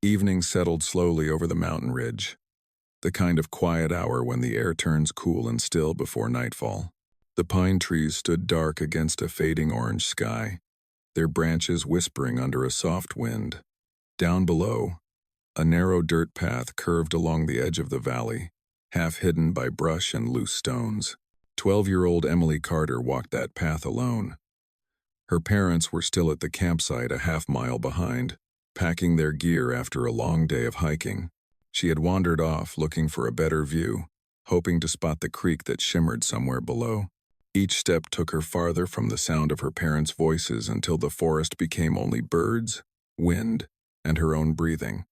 Evening settled slowly over the mountain ridge, the kind of quiet hour when the air turns cool and still before nightfall. The pine trees stood dark against a fading orange sky, their branches whispering under a soft wind. Down below, a narrow dirt path curved along the edge of the valley, half hidden by brush and loose stones. 12-year-old Emily Carter walked that path alone. Her parents were still at the campsite a half-mile behind, packing their gear after a long day of hiking. She had wandered off looking for a better view, hoping to spot the creek that shimmered somewhere below. Each step took her farther from the sound of her parents' voices until the forest became only birds, wind, and her own breathing.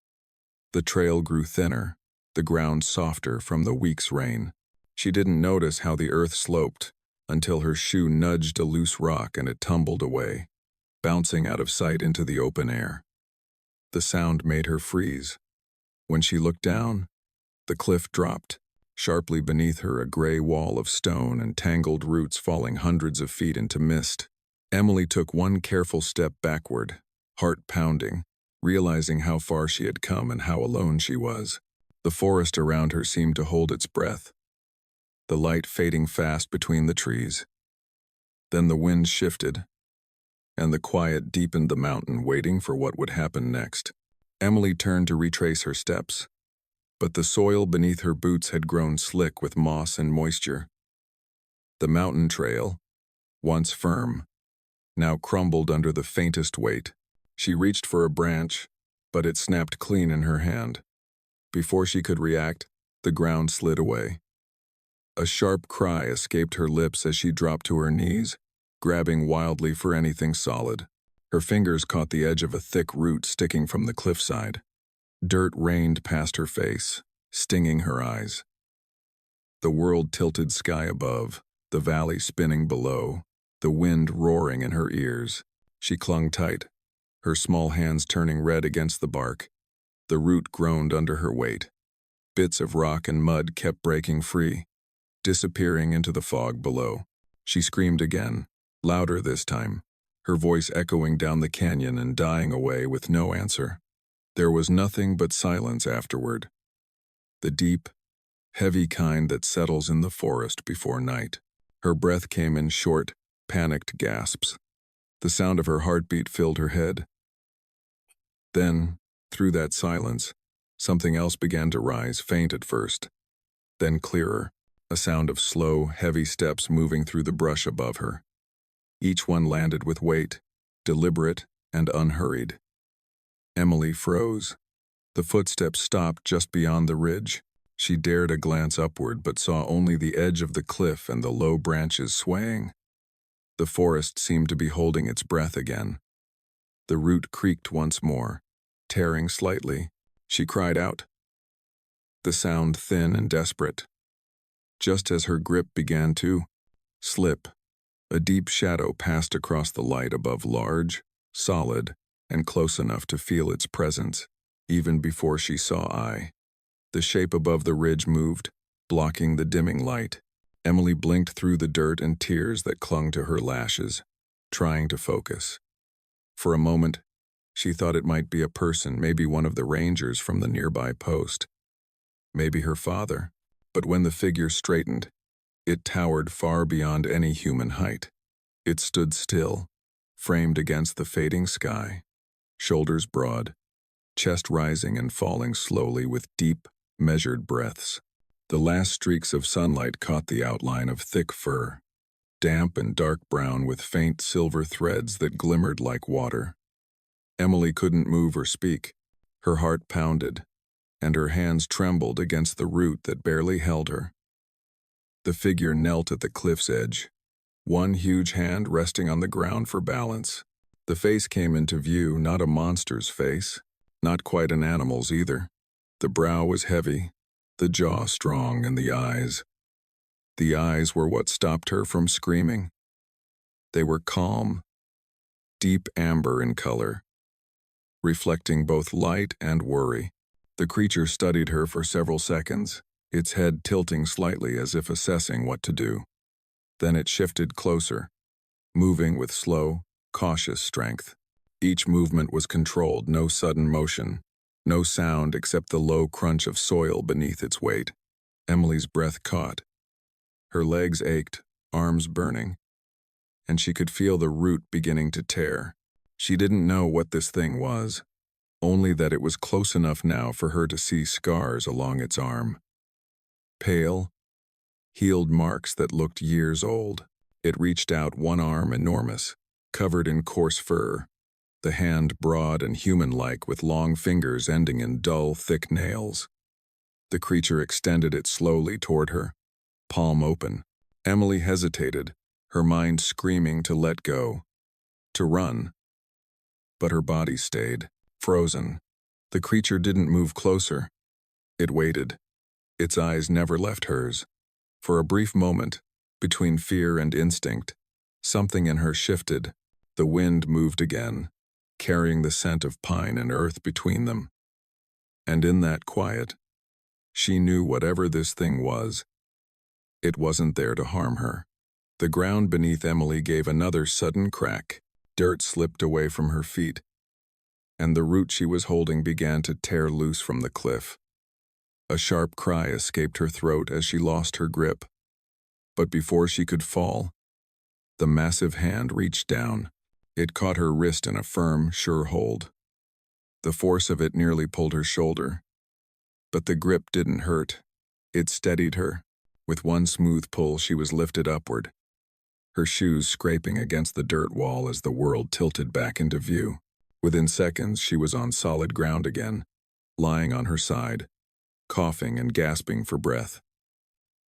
The trail grew thinner, the ground softer from the week's rain. She didn't notice how the earth sloped until her shoe nudged a loose rock and it tumbled away, bouncing out of sight into the open air. The sound made her freeze. When she looked down, the cliff dropped, sharply beneath her a gray wall of stone and tangled roots falling hundreds of feet into mist. Emily took one careful step backward, heart pounding, realizing how far she had come and how alone she was. The forest around her seemed to hold its breath, the light fading fast between the trees. Then the wind shifted, and the quiet deepened the mountain, waiting for what would happen next. Emily turned to retrace her steps, but the soil beneath her boots had grown slick with moss and moisture. The mountain trail, once firm, now crumbled under the faintest weight. She reached for a branch, but it snapped clean in her hand. Before she could react, the ground slid away. A sharp cry escaped her lips as she dropped to her knees, grabbing wildly for anything solid. Her fingers caught the edge of a thick root sticking from the cliffside. Dirt rained past her face, stinging her eyes. The world-tilted sky above, the valley spinning below, the wind roaring in her ears. She clung tight, her small hands turning red against the bark. The root groaned under her weight. Bits of rock and mud kept breaking free, disappearing into the fog below. She screamed again, louder this time, her voice echoing down the canyon and dying away with no answer. There was nothing but silence afterward, the deep, heavy kind that settles in the forest before night. Her breath came in short, panicked gasps. The sound of her heartbeat filled her head. Then, through that silence, something else began to rise, faint at first, then clearer, a sound of slow, heavy steps moving through the brush above her. Each one landed with weight, deliberate and unhurried. Emily froze. The footsteps stopped just beyond the ridge. She dared a glance upward but saw only the edge of the cliff and the low branches swaying. The forest seemed to be holding its breath again. The root creaked once more, tearing slightly. She cried out, the sound thin and desperate. Just as her grip began to slip, a deep shadow passed across the light above, large, solid, and close enough to feel its presence, even before she saw eye. The shape above the ridge moved, blocking the dimming light. Emily blinked through the dirt and tears that clung to her lashes, trying to focus. For a moment, she thought it might be a person, maybe one of the rangers from the nearby post. Maybe her father. But when the figure straightened, it towered far beyond any human height. It stood still, framed against the fading sky, shoulders broad, chest rising and falling slowly with deep, measured breaths. The last streaks of sunlight caught the outline of thick fur, damp and dark brown with faint silver threads that glimmered like water. Emily couldn't move or speak. Her heart pounded, and her hands trembled against the root that barely held her. The figure knelt at the cliff's edge, one huge hand resting on the ground for balance. The face came into view, not a monster's face, not quite an animal's either. The brow was heavy, the jaw strong, and the eyes were what stopped her from screaming. They were calm, deep amber in color, reflecting both light and worry. The creature studied her for several seconds, its head tilting slightly as if assessing what to do. Then it shifted closer, moving with slow, cautious strength. Each movement was controlled, no sudden motion, No sound except the low crunch of soil beneath its weight. Emily's breath caught. Her legs ached, arms burning, and she could feel the root beginning to tear. She didn't know what this thing was, only that it was close enough now for her to see scars along its arm. Pale, healed marks that looked years old. It reached out, one arm enormous, covered in coarse fur, the hand broad and human-like with long fingers ending in dull, thick nails. The creature extended it slowly toward her, palm open. Emily hesitated, her mind screaming to let go, to run. But her body stayed, frozen. The creature didn't move closer. It waited. Its eyes never left hers. For a brief moment, between fear and instinct, something in her shifted. The wind moved again, carrying the scent of pine and earth between them. And in that quiet, she knew whatever this thing was, it wasn't there to harm her. The ground beneath Emily gave another sudden crack. Dirt slipped away from her feet, and the root she was holding began to tear loose from the cliff. A sharp cry escaped her throat as she lost her grip. But before she could fall, the massive hand reached down. It caught her wrist in a firm, sure hold. The force of it nearly pulled her shoulder. But the grip didn't hurt. It steadied her. With one smooth pull, she was lifted upward, her shoes scraping against the dirt wall as the world tilted back into view. Within seconds, she was on solid ground again, lying on her side, coughing and gasping for breath.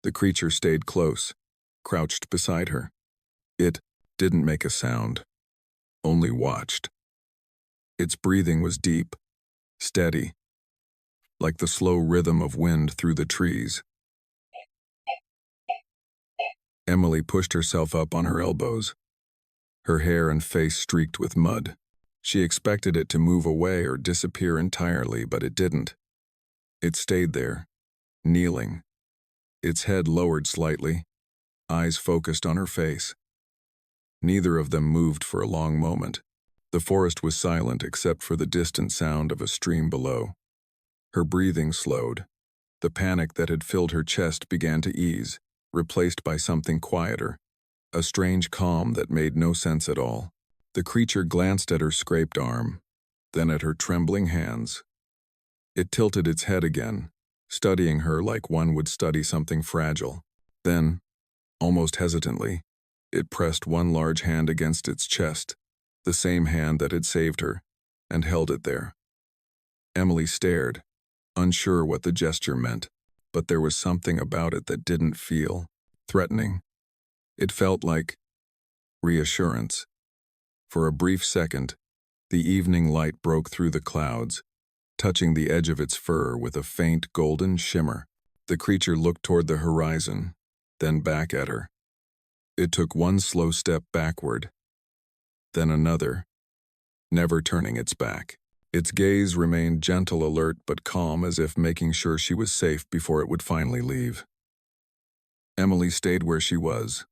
The creature stayed close, crouched beside her. It didn't make a sound, only watched. Its breathing was deep, steady, like the slow rhythm of wind through the trees. Emily pushed herself up on her elbows, her hair and face streaked with mud. She expected it to move away or disappear entirely, but it didn't. It stayed there, kneeling, its head lowered slightly, eyes focused on her face. Neither of them moved for a long moment. The forest was silent except for the distant sound of a stream below. Her breathing slowed. The panic that had filled her chest began to ease, replaced by something quieter, a strange calm that made no sense at all. The creature glanced at her scraped arm, then at her trembling hands. It tilted its head again, studying her like one would study something fragile. Then, almost hesitantly, it pressed one large hand against its chest, the same hand that had saved her, and held it there. Emily stared, unsure what the gesture meant, but there was something about it that didn't feel threatening. It felt like reassurance. For a brief second, the evening light broke through the clouds, touching the edge of its fur with a faint golden shimmer. The creature looked toward the horizon, then back at her. It took one slow step backward, then another, never turning its back. Its gaze remained gentle, alert, but calm, as if making sure she was safe before it would finally leave. Emily stayed where she was,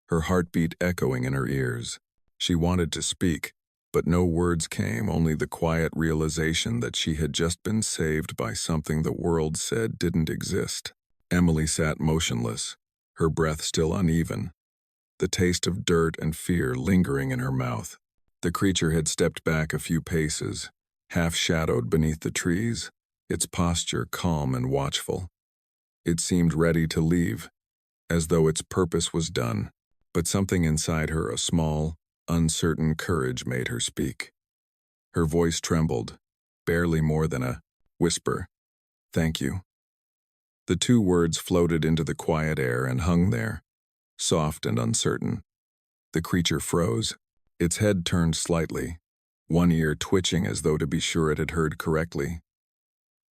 her heartbeat echoing in her ears. She wanted to speak, but no words came, only the quiet realization that she had just been saved by something the world said didn't exist. Emily sat motionless, her breath still uneven, the taste of dirt and fear lingering in her mouth. The creature had stepped back a few paces, half-shadowed beneath the trees, its posture calm and watchful. It seemed ready to leave, as though its purpose was done. But something inside her, a small, uncertain courage, made her speak. Her voice trembled, barely more than a whisper. "Thank you." The two words floated into the quiet air and hung there, soft and uncertain. The creature froze. Its head turned slightly, one ear twitching as though to be sure it had heard correctly.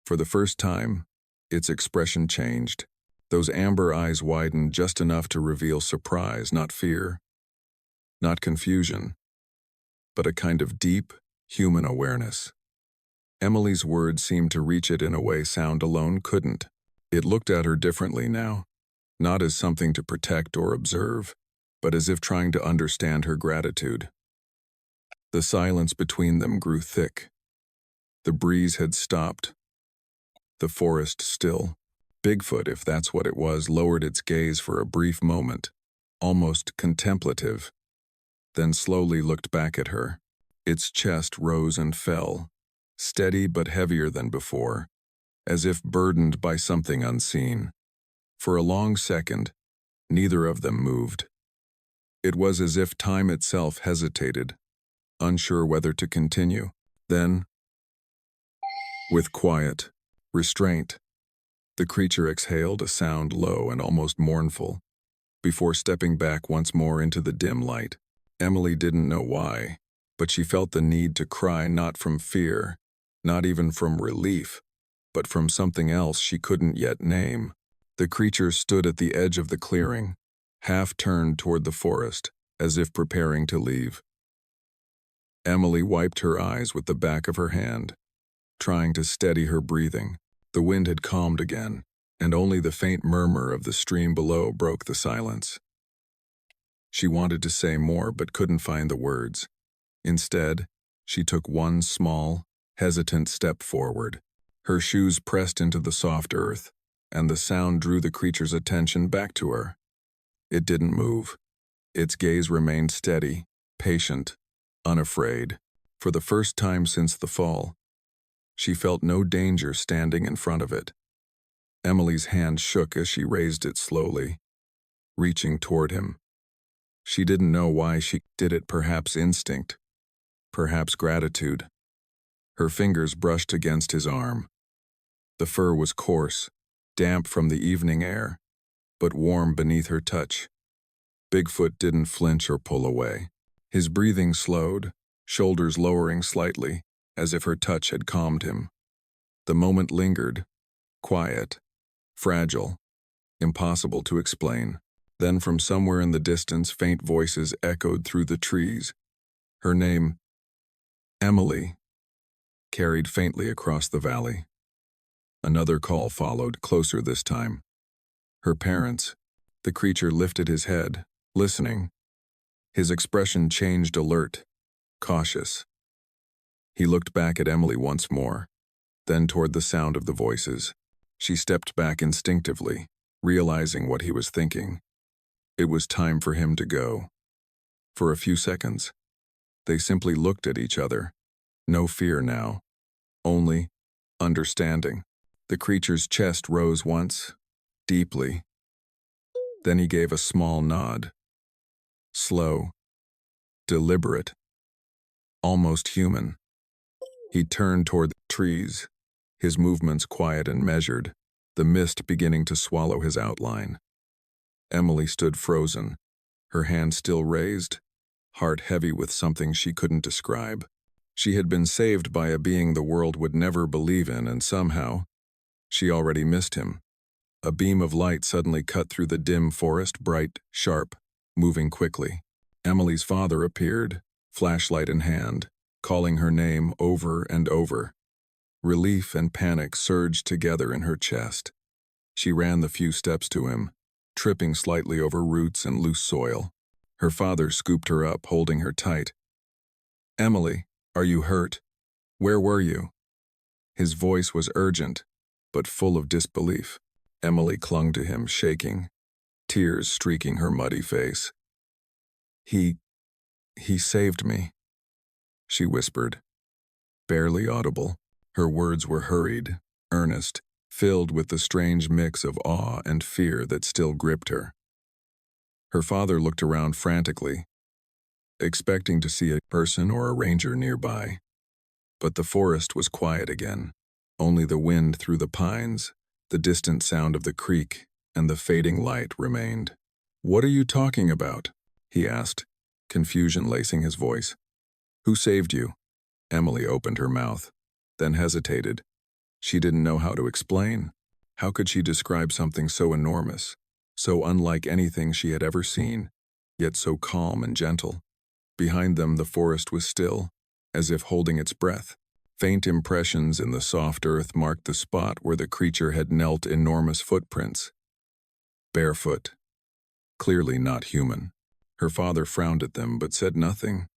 For the first time, its expression changed. Those amber eyes widened just enough to reveal surprise, not fear, not confusion, but a kind of deep, human awareness. Emily's words seemed to reach it in a way sound alone couldn't. It looked at her differently now, not as something to protect or observe, but as if trying to understand her gratitude. The silence between them grew thick. The breeze had stopped, the forest still. Bigfoot, if that's what it was, lowered its gaze for a brief moment, almost contemplative, then slowly looked back at her. Its chest rose and fell, steady but heavier than before, as if burdened by something unseen. For a long second, neither of them moved. It was as if time itself hesitated, unsure whether to continue. Then, with quiet restraint, the creature exhaled a sound low and almost mournful, before stepping back once more into the dim light. Emily didn't know why, but she felt the need to cry, not from fear, not even from relief, but from something else she couldn't yet name. The creature stood at the edge of the clearing, half turned toward the forest, as if preparing to leave. Emily wiped her eyes with the back of her hand, trying to steady her breathing. The wind had calmed again, and only the faint murmur of the stream below broke the silence. She wanted to say more but couldn't find the words. Instead, she took one small, hesitant step forward. Her shoes pressed into the soft earth, and the sound drew the creature's attention back to her. It didn't move. Its gaze remained steady, patient, unafraid. For the first time since the fall, she felt no danger standing in front of it. Emily's hand shook as she raised it slowly, reaching toward him. She didn't know why she did it, perhaps instinct, perhaps gratitude. Her fingers brushed against his arm. The fur was coarse, damp from the evening air, but warm beneath her touch. Bigfoot didn't flinch or pull away. His breathing slowed, shoulders lowering slightly, as if her touch had calmed him. The moment lingered, quiet, fragile, impossible to explain. Then from somewhere in the distance, faint voices echoed through the trees. Her name, Emily, carried faintly across the valley. Another call followed, closer this time. Her parents. The creature lifted his head, listening. His expression changed, alert, cautious. He looked back at Emily once more, then toward the sound of the voices. She stepped back instinctively, realizing what he was thinking. It was time for him to go. For a few seconds, they simply looked at each other. No fear now, only understanding. The creature's chest rose once, deeply. Then he gave a small nod. Slow, deliberate, almost human. He turned toward the trees, his movements quiet and measured, the mist beginning to swallow his outline. Emily stood frozen, her hand still raised, heart heavy with something she couldn't describe. She had been saved by a being the world would never believe in, and somehow, she already missed him. A beam of light suddenly cut through the dim forest, bright, sharp, moving quickly. Emily's father appeared, flashlight in hand, calling her name over and over. Relief and panic surged together in her chest. She ran the few steps to him, tripping slightly over roots and loose soil. Her father scooped her up, holding her tight. "Emily, are you hurt? Where were you?" His voice was urgent, but full of disbelief. Emily clung to him, shaking, tears streaking her muddy face. He saved me," she whispered, barely audible. Her words were hurried, earnest, filled with the strange mix of awe and fear that still gripped her. Her father looked around frantically, expecting to see a person or a ranger nearby. But the forest was quiet again, only the wind through the pines, the distant sound of the creek, and the fading light remained. "What are you talking about?" he asked, confusion lacing his voice. "Who saved you?" Emily opened her mouth, then hesitated. She didn't know how to explain. How could she describe something so enormous, so unlike anything she had ever seen, yet so calm and gentle? Behind them the forest was still, as if holding its breath. Faint impressions in the soft earth marked the spot where the creature had knelt, enormous footprints. Barefoot, clearly not human. Her father frowned at them but said nothing,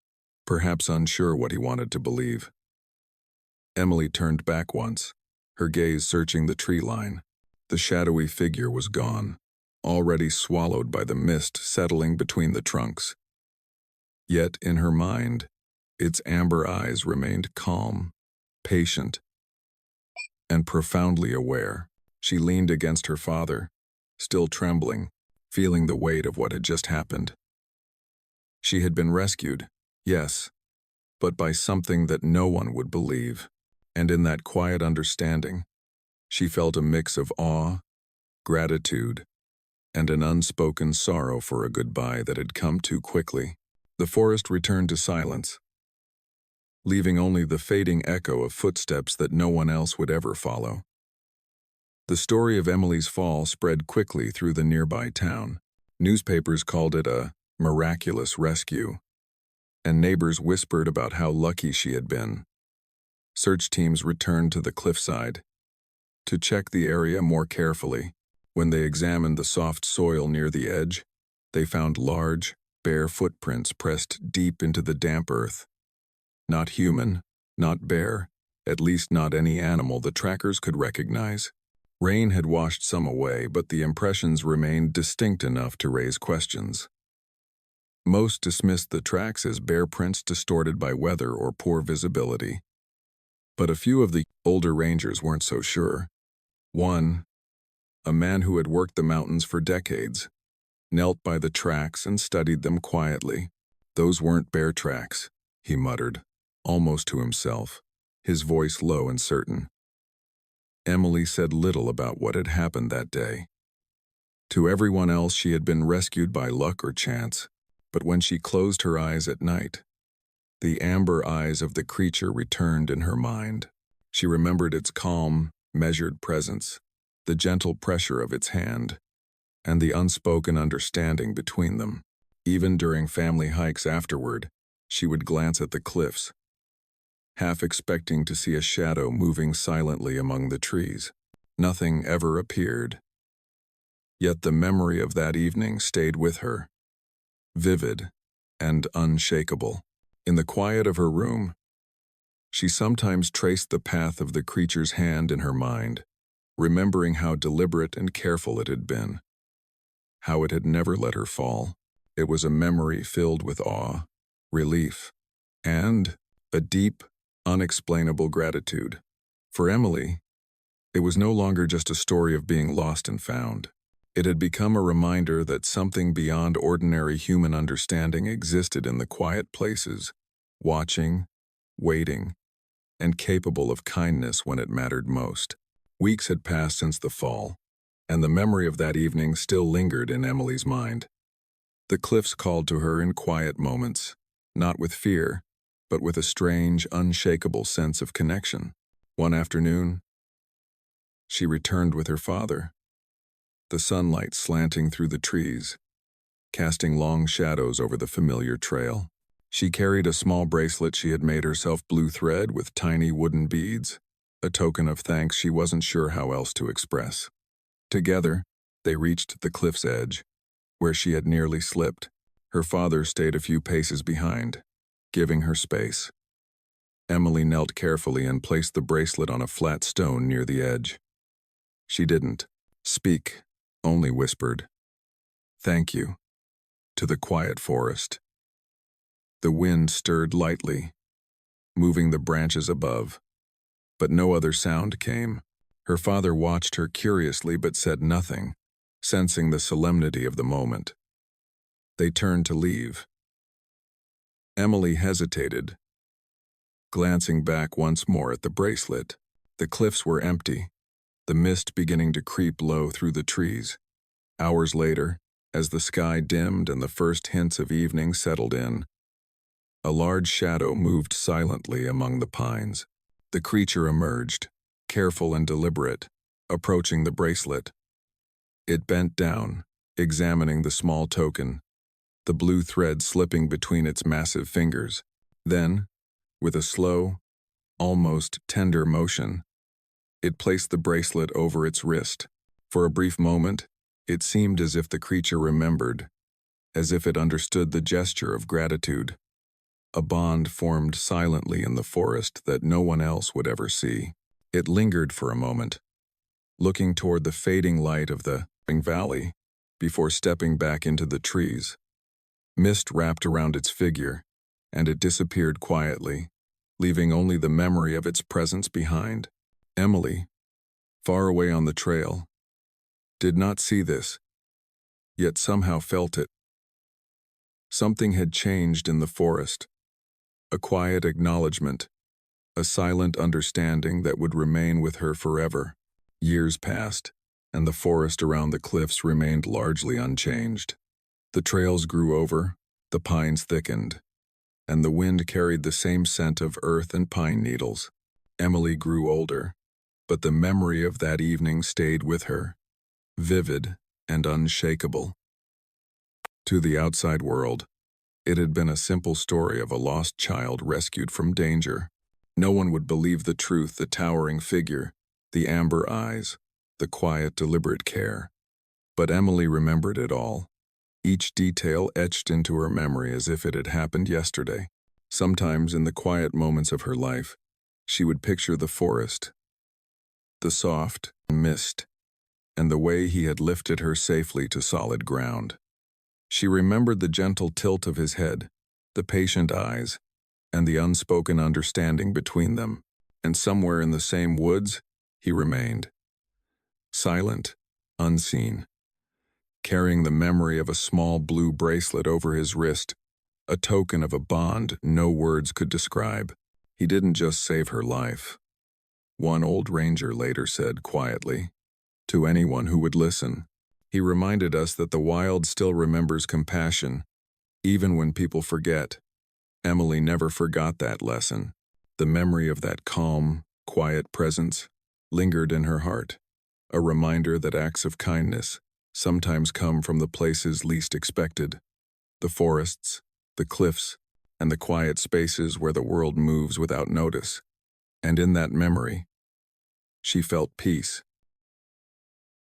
perhaps unsure what he wanted to believe. Emily turned back once, her gaze searching the tree line. The shadowy figure was gone, already swallowed by the mist settling between the trunks. Yet in her mind, its amber eyes remained calm, patient, and profoundly aware. She leaned against her father, still trembling, feeling the weight of what had just happened. She had been rescued, yes, but by something that no one would believe, and in that quiet understanding, she felt a mix of awe, gratitude, and an unspoken sorrow for a goodbye that had come too quickly. The forest returned to silence, leaving only the fading echo of footsteps that no one else would ever follow. The story of Emily's fall spread quickly through the nearby town. Newspapers called it a miraculous rescue, and neighbors whispered about how lucky she had been. Search teams returned to the cliffside to check the area more carefully. When they examined the soft soil near the edge, they found large, bare footprints pressed deep into the damp earth. Not human, not bear, at least not any animal the trackers could recognize. Rain had washed some away, but the impressions remained distinct enough to raise questions. Most dismissed the tracks as bare prints distorted by weather or poor visibility. But a few of the older rangers weren't so sure. One, a man who had worked the mountains for decades, knelt by the tracks and studied them quietly. "Those weren't bear tracks," he muttered, almost to himself, his voice low and certain. Emily said little about what had happened that day. To everyone else, she had been rescued by luck or chance, but when she closed her eyes at night, the amber eyes of the creature returned in her mind. She remembered its calm, measured presence, the gentle pressure of its hand, and the unspoken understanding between them. Even during family hikes afterward, she would glance at the cliffs, half expecting to see a shadow moving silently among the trees. Nothing ever appeared. Yet the memory of that evening stayed with her, vivid and unshakable. In the quiet of her room, she sometimes traced the path of the creature's hand in her mind, remembering how deliberate and careful it had been, how it had never let her fall. It was a memory filled with awe, relief, and a deep, unexplainable gratitude. For Emily, it was no longer just a story of being lost and found. It had become a reminder that something beyond ordinary human understanding existed in the quiet places, watching, waiting, and capable of kindness when it mattered most. Weeks had passed since the fall, and the memory of that evening still lingered in Emily's mind. The cliffs called to her in quiet moments, not with fear, but with a strange, unshakable sense of connection. One afternoon, she returned with her father, the sunlight slanting through the trees, casting long shadows over the familiar trail. She carried a small bracelet she had made herself, blue thread with tiny wooden beads, a token of thanks she wasn't sure how else to express. Together, they reached the cliff's edge, where she had nearly slipped. Her father stayed a few paces behind, giving her space. Emily knelt carefully and placed the bracelet on a flat stone near the edge. She didn't speak, only whispered, "Thank you," to the quiet forest. The wind stirred lightly, moving the branches above, but no other sound came. Her father watched her curiously but said nothing, sensing the solemnity of the moment. They turned to leave. Emily hesitated, glancing back once more at the bracelet. The cliffs were empty, the mist beginning to creep low through the trees. Hours later, as the sky dimmed and the first hints of evening settled in, a large shadow moved silently among the pines. The creature emerged, careful and deliberate, approaching the bracelet. It bent down, examining the small token, the blue thread slipping between its massive fingers. Then, with a slow, almost tender motion, it placed the bracelet over its wrist. For a brief moment, it seemed as if the creature remembered, as if it understood the gesture of gratitude. A bond formed silently in the forest that no one else would ever see. It lingered for a moment, looking toward the fading light of the valley before stepping back into the trees. Mist wrapped around its figure, and it disappeared quietly, leaving only the memory of its presence behind. Emily, far away on the trail, did not see this, yet somehow felt it. Something had changed in the forest, a quiet acknowledgement, a silent understanding that would remain with her forever. Years passed, and the forest around the cliffs remained largely unchanged. The trails grew over, the pines thickened, and the wind carried the same scent of earth and pine needles. Emily grew older, but the memory of that evening stayed with her, vivid and unshakable. To the outside world, it had been a simple story of a lost child rescued from danger. No one would believe the truth, the towering figure, the amber eyes, the quiet, deliberate care. But Emily remembered it all, each detail etched into her memory as if it had happened yesterday. Sometimes, in the quiet moments of her life, she would picture the forest, the soft mist, and the way he had lifted her safely to solid ground. She remembered the gentle tilt of his head, the patient eyes, and the unspoken understanding between them. And somewhere in the same woods, he remained, silent, unseen, carrying the memory of a small blue bracelet over his wrist, a token of a bond no words could describe. He didn't just save her life, one old ranger later said quietly, to anyone who would listen. He reminded us that the wild still remembers compassion, even when people forget. Emily never forgot that lesson. The memory of that calm, quiet presence lingered in her heart, a reminder that acts of kindness sometimes come from the places least expected, the forests, the cliffs, and the quiet spaces where the world moves without notice. And in that memory, she felt peace.